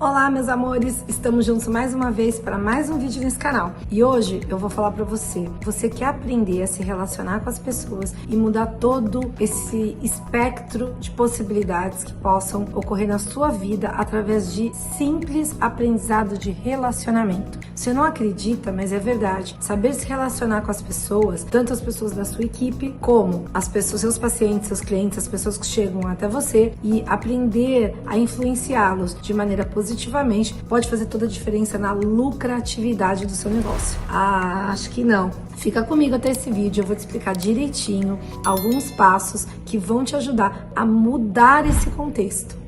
Olá, meus amores! Estamos juntos mais uma vez para mais um vídeo nesse canal. E hoje eu vou falar para você. Você quer aprender a se relacionar com as pessoas e mudar todo esse espectro de possibilidades que possam ocorrer na sua vida através de simples aprendizado de relacionamento. Você não acredita, mas é verdade. Saber se relacionar com as pessoas, tanto as pessoas da sua equipe, como as pessoas, seus pacientes, seus clientes, as pessoas que chegam até você, e aprender a influenciá-los de maneira positivamente, pode fazer toda a diferença na lucratividade do seu negócio. Ah, acho que não. Fica comigo até esse vídeo, eu vou te explicar direitinho alguns passos que vão te ajudar a mudar esse contexto.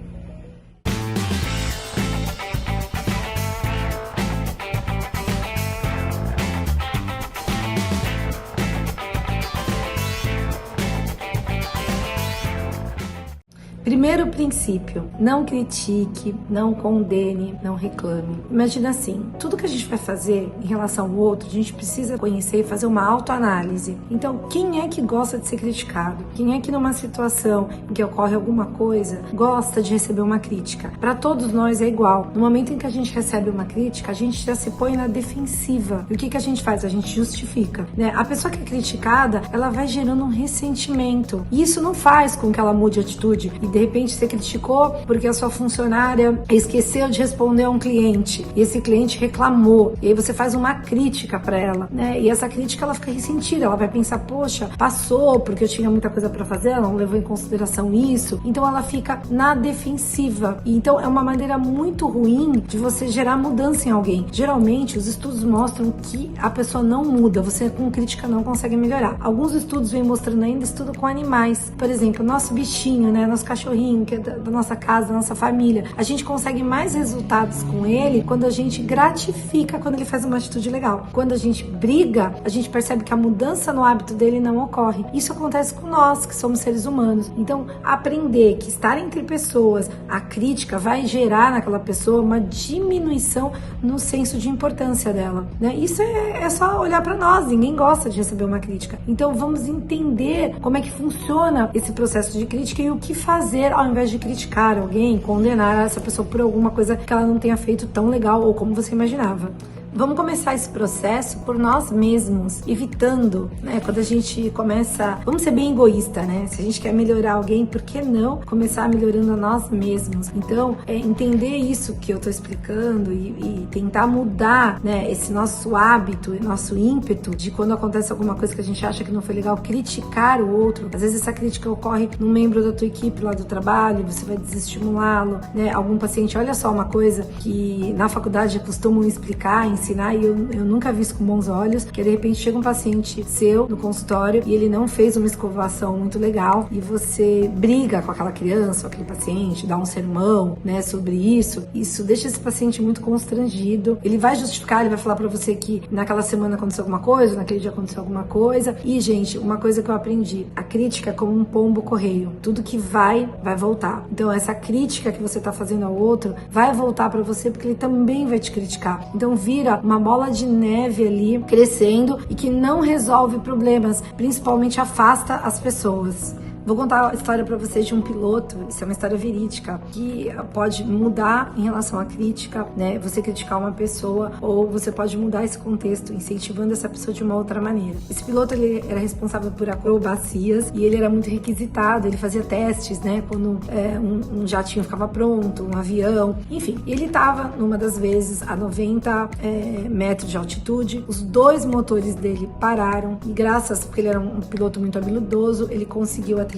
Primeiro princípio, não critique, não condene, não reclame. Imagina assim, tudo que a gente vai fazer em relação ao outro, a gente precisa conhecer e fazer uma autoanálise. Então, quem é que gosta de ser criticado? Quem é que numa situação em que ocorre alguma coisa, gosta de receber uma crítica? Para todos nós é igual. No momento em que a gente recebe uma crítica, a gente já se põe na defensiva. E o que a gente faz? A gente justifica, né? A pessoa que é criticada, ela vai gerando um ressentimento. E isso não faz com que ela mude a atitude. E de repente você criticou porque a sua funcionária esqueceu de responder a um cliente e esse cliente reclamou, e aí você faz uma crítica para ela, né? E essa crítica ela fica ressentida, ela vai pensar, poxa, passou porque eu tinha muita coisa para fazer, ela não levou em consideração isso, então ela fica na defensiva. E então é uma maneira muito ruim de você gerar mudança em alguém. Geralmente os estudos mostram que a pessoa não muda, você com crítica não consegue melhorar. Alguns estudos vêm mostrando ainda estudo com animais, por exemplo, nosso bichinho, né, nosso cachorrinho, que é da nossa casa, da nossa família. A gente consegue mais resultados com ele quando a gente gratifica quando ele faz uma atitude legal. Quando a gente briga, a gente percebe que a mudança no hábito dele não ocorre. Isso acontece com nós, que somos seres humanos. Então, aprender que estar entre pessoas, a crítica vai gerar naquela pessoa uma diminuição no senso de importância dela, né? Isso é só olhar para nós, ninguém gosta de receber uma crítica. Então, vamos entender como é que funciona esse processo de crítica e o que fazer ao invés de criticar alguém, condenar essa pessoa por alguma coisa que ela não tenha feito tão legal ou como você imaginava. Vamos começar esse processo por nós mesmos, evitando, né? Quando a gente começa, vamos ser bem egoísta, né? Se a gente quer melhorar alguém, por que não começar melhorando a nós mesmos? Então, entender isso que eu tô explicando e tentar mudar, né, esse nosso hábito, nosso ímpeto de quando acontece alguma coisa que a gente acha que não foi legal, criticar o outro. Às vezes essa crítica ocorre num membro da tua equipe lá do trabalho, você vai desestimulá-lo, né? Algum paciente, olha só uma coisa que na faculdade costumam explicar, ensinar, e eu nunca vi isso com bons olhos, que de repente chega um paciente seu no consultório e ele não fez uma escovação muito legal e você briga com aquela criança, ou aquele paciente, dá um sermão, né, sobre isso deixa esse paciente muito constrangido. Ele vai justificar, ele vai falar pra você que naquela semana aconteceu alguma coisa, naquele dia aconteceu alguma coisa. E, gente, uma coisa que eu aprendi, a crítica é como um pombo correio, tudo que vai voltar. Então essa crítica que você tá fazendo ao outro vai voltar pra você, porque ele também vai te criticar. Então vira uma bola de neve ali, crescendo, e que não resolve problemas, principalmente afasta as pessoas. Vou contar a história para vocês de um piloto, isso é uma história verídica, que pode mudar em relação à crítica, né? Você criticar uma pessoa, ou você pode mudar esse contexto, incentivando essa pessoa de uma outra maneira. Esse piloto, ele era responsável por acrobacias e ele era muito requisitado, ele fazia testes, né? Quando um jatinho ficava pronto, um avião, enfim. Ele estava, numa das vezes, a 90 metros de altitude, os dois motores dele pararam e porque ele era um piloto muito habilidoso, ele conseguiu aterrissar,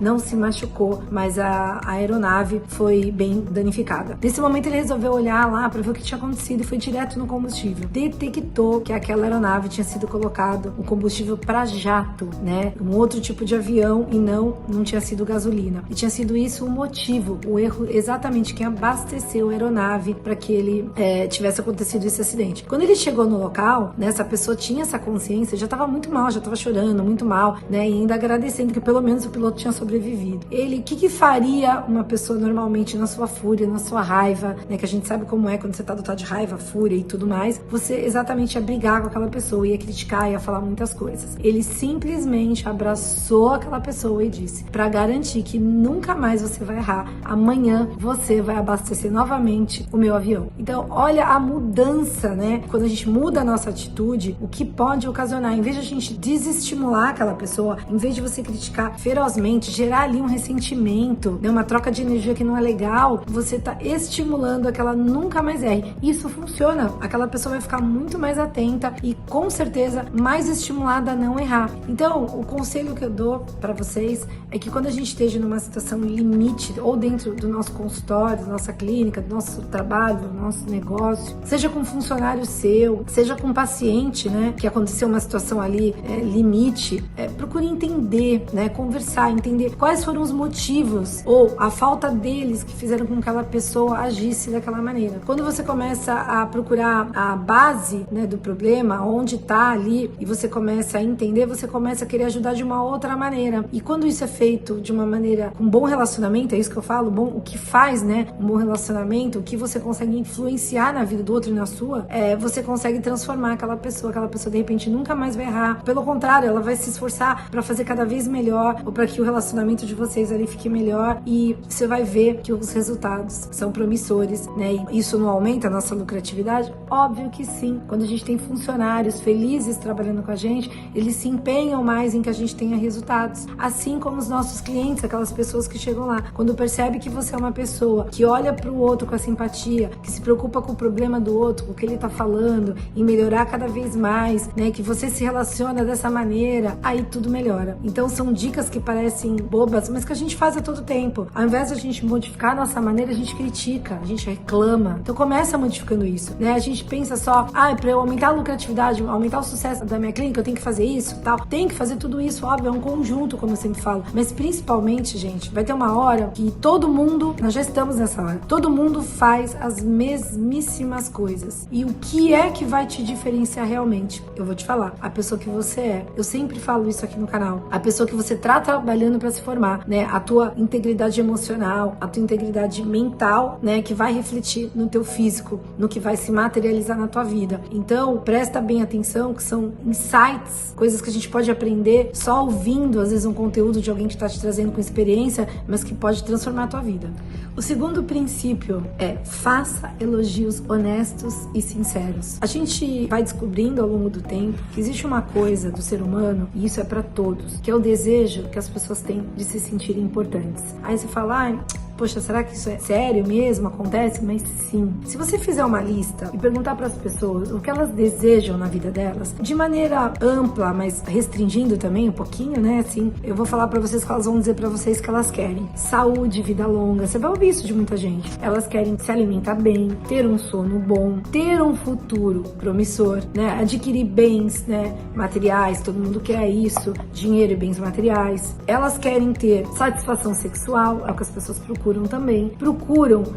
não se machucou, mas a aeronave foi bem danificada. Nesse momento ele resolveu olhar lá para ver o que tinha acontecido e foi direto no combustível. Detectou que aquela aeronave tinha sido colocado um combustível para jato, né? Um outro tipo de avião, e não tinha sido gasolina. E tinha sido isso o motivo, o erro exatamente quem abasteceu a aeronave para que ele tivesse acontecido esse acidente. Quando ele chegou no local, né, essa pessoa tinha essa consciência, já estava muito mal, já estava chorando muito mal, né? E ainda agradecendo que pelo menos o piloto tinha sobrevivido. Ele, o que faria uma pessoa normalmente na sua fúria, na sua raiva, né? Que a gente sabe como é quando você tá dotado de raiva, fúria e tudo mais. Você exatamente ia brigar com aquela pessoa, ia criticar, ia falar muitas coisas. Ele simplesmente abraçou aquela pessoa e disse, pra garantir que nunca mais você vai errar, amanhã você vai abastecer novamente o meu avião. Então, olha a mudança, né? Quando a gente muda a nossa atitude, o que pode ocasionar, em vez de a gente desestimular aquela pessoa, em vez de você criticar ferozmente, gerar ali um ressentimento, né? Uma troca de energia que não é legal, você tá estimulando a que ela nunca mais erre. Isso funciona. Aquela pessoa vai ficar muito mais atenta e com certeza mais estimulada a não errar. Então, o conselho que eu dou para vocês é que quando a gente esteja numa situação limite, ou dentro do nosso consultório, da nossa clínica, do nosso trabalho, do nosso negócio, seja com um funcionário seu, seja com um paciente, né, que aconteceu uma situação ali limite, procure entender, né, conversar, entender quais foram os motivos ou a falta deles que fizeram com que aquela pessoa agisse daquela maneira. Quando você começa a procurar a base, né, do problema, onde tá ali, e você começa a entender, você começa a querer ajudar de uma outra maneira. E quando isso é feito de uma maneira com bom relacionamento, é isso que eu falo, bom, o que faz, né, um bom relacionamento, o que você consegue influenciar na vida do outro e na sua, você consegue transformar aquela pessoa de repente nunca mais vai errar. Pelo contrário, ela vai se esforçar para fazer cada vez melhor, ou para que o relacionamento de vocês ali fique melhor, e você vai ver que os resultados são promissores, né? E isso não aumenta a nossa lucratividade? Óbvio que sim. Quando a gente tem funcionários felizes trabalhando com a gente, eles se empenham mais em que a gente tenha resultados. Assim como os nossos clientes, aquelas pessoas que chegam lá, quando percebe que você é uma pessoa que olha para o outro com a simpatia, que se preocupa com o problema do outro, com o que ele tá falando, em melhorar cada vez mais, né? Que você se relaciona dessa maneira, aí tudo melhora. Então são dicas que parecem bobas, mas que a gente faz a todo tempo. Ao invés de a gente modificar a nossa maneira, a gente critica, a gente reclama. Então começa modificando isso, né? A gente pensa só, para eu aumentar a lucratividade, aumentar o sucesso da minha clínica, eu tenho que fazer isso, tal. Tem que fazer tudo isso, óbvio, é um conjunto, como eu sempre falo. Mas principalmente, gente, vai ter uma hora que todo mundo, nós já estamos nessa hora, todo mundo faz as mesmíssimas coisas. E o que é que vai te diferenciar realmente? Eu vou te falar, a pessoa que você é. Eu sempre falo isso aqui no canal. A pessoa que você tá trabalhando para se formar, né? A tua integridade emocional, a tua integridade mental, né? Que vai refletir no teu físico, no que vai se materializar na tua vida. Então, presta bem atenção, que são insights, coisas que a gente pode aprender só ouvindo, às vezes, um conteúdo de alguém que tá te trazendo com experiência, mas que pode transformar a tua vida. O segundo princípio é: faça elogios honestos e sinceros. A gente vai descobrindo ao longo do tempo que existe uma coisa do ser humano, e isso é para todos, que é o desejo que as pessoas têm de se sentirem importantes. Aí você fala, poxa, será que isso é sério mesmo? Acontece? Mas sim. Se você fizer uma lista e perguntar para as pessoas o que elas desejam na vida delas, de maneira ampla, mas restringindo também um pouquinho, né? Assim, eu vou falar para vocês que elas vão dizer para vocês que elas querem saúde, vida longa. Você vai ouvir isso de muita gente. Elas querem se alimentar bem, ter um sono bom, ter um futuro promissor, né? Adquirir bens, né? Materiais, todo mundo quer isso, dinheiro e bens materiais. Elas querem ter satisfação sexual, é o que as pessoas procuram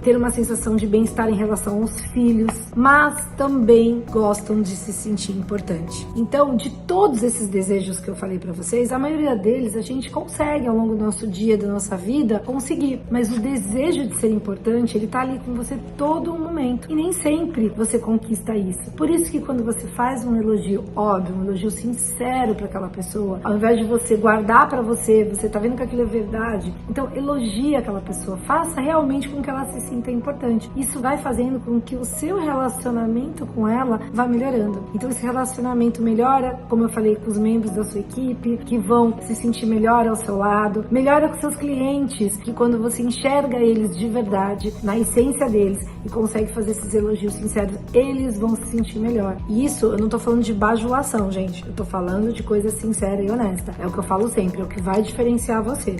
ter uma sensação de bem-estar em relação aos filhos, mas também gostam de se sentir importante. Então, de todos esses desejos que eu falei para vocês, a maioria deles a gente consegue ao longo do nosso dia, da nossa vida, conseguir. Mas o desejo de ser importante, ele tá ali com você todo o momento. E nem sempre você conquista isso. Por isso que quando você faz um elogio óbvio, um elogio sincero para aquela pessoa, ao invés de você guardar para você, você tá vendo que aquilo é verdade, então elogia aquela pessoa. Faça realmente com que ela se sinta importante. Isso vai fazendo com que o seu relacionamento com ela vá melhorando. Então esse relacionamento melhora, como eu falei, com os membros da sua equipe, que vão se sentir melhor ao seu lado, melhora com seus clientes, que quando você enxerga eles de verdade, na essência deles, e consegue fazer esses elogios sinceros, eles vão se sentir melhor. E isso, eu não tô falando de bajulação, gente. Eu tô falando de coisa sincera e honesta. É o que eu falo sempre, é o que vai diferenciar você.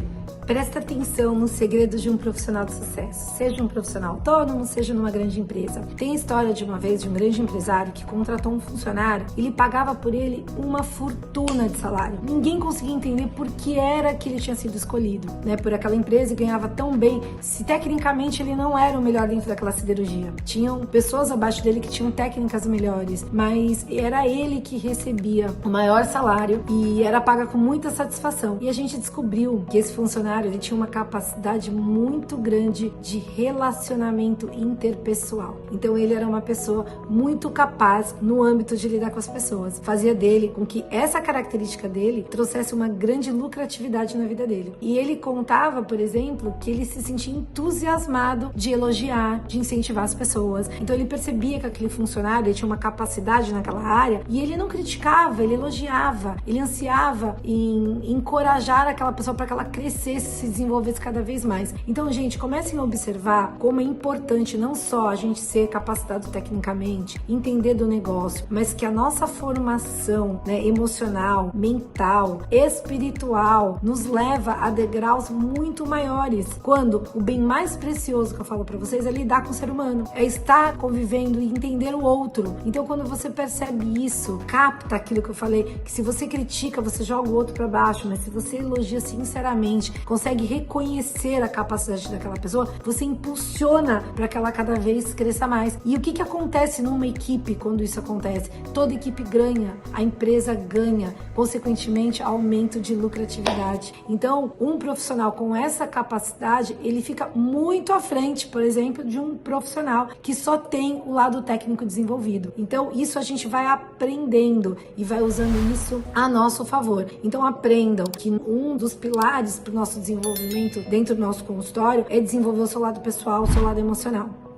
Presta atenção nos segredos de um profissional de sucesso. Seja um profissional autônomo, seja numa grande empresa. Tem a história de uma vez de um grande empresário que contratou um funcionário e ele pagava por ele uma fortuna de salário. Ninguém conseguia entender por que era que ele tinha sido escolhido, né, por aquela empresa e ganhava tão bem, se tecnicamente ele não era o melhor dentro daquela siderurgia. Tinham pessoas abaixo dele que tinham técnicas melhores, mas era ele que recebia o maior salário e era paga com muita satisfação. E a gente descobriu que esse funcionário ele tinha uma capacidade muito grande de relacionamento interpessoal. Então ele era uma pessoa muito capaz no âmbito de lidar com as pessoas. Fazia dele com que essa característica dele trouxesse uma grande lucratividade na vida dele. E ele contava, por exemplo, que ele se sentia entusiasmado de elogiar, de incentivar as pessoas. Então ele percebia que aquele funcionário ele tinha uma capacidade naquela área e ele não criticava, ele elogiava, ele ansiava em encorajar aquela pessoa para que ela crescesse, se desenvolvesse cada vez mais. Então, gente, comecem a observar como é importante não só a gente ser capacitado tecnicamente, entender do negócio, mas que a nossa formação, né, emocional, mental, espiritual nos leva a degraus muito maiores, quando o bem mais precioso que eu falo para vocês é lidar com o ser humano, é estar convivendo e entender o outro. Então, quando você percebe isso, capta aquilo que eu falei, que se você critica, você joga o outro para baixo, mas se você elogia sinceramente, consegue reconhecer a capacidade daquela pessoa, você impulsiona para que ela cada vez cresça mais. E o que acontece numa equipe quando isso acontece? Toda equipe ganha, a empresa ganha, consequentemente aumento de lucratividade. Então, um profissional com essa capacidade, ele fica muito à frente, por exemplo, de um profissional que só tem o lado técnico desenvolvido. Então, isso a gente vai aprendendo e vai usando isso a nosso favor. Então, aprendam que um dos pilares para o nosso desenvolvimento dentro do nosso consultório é desenvolver o seu lado pessoal, o seu lado emocional.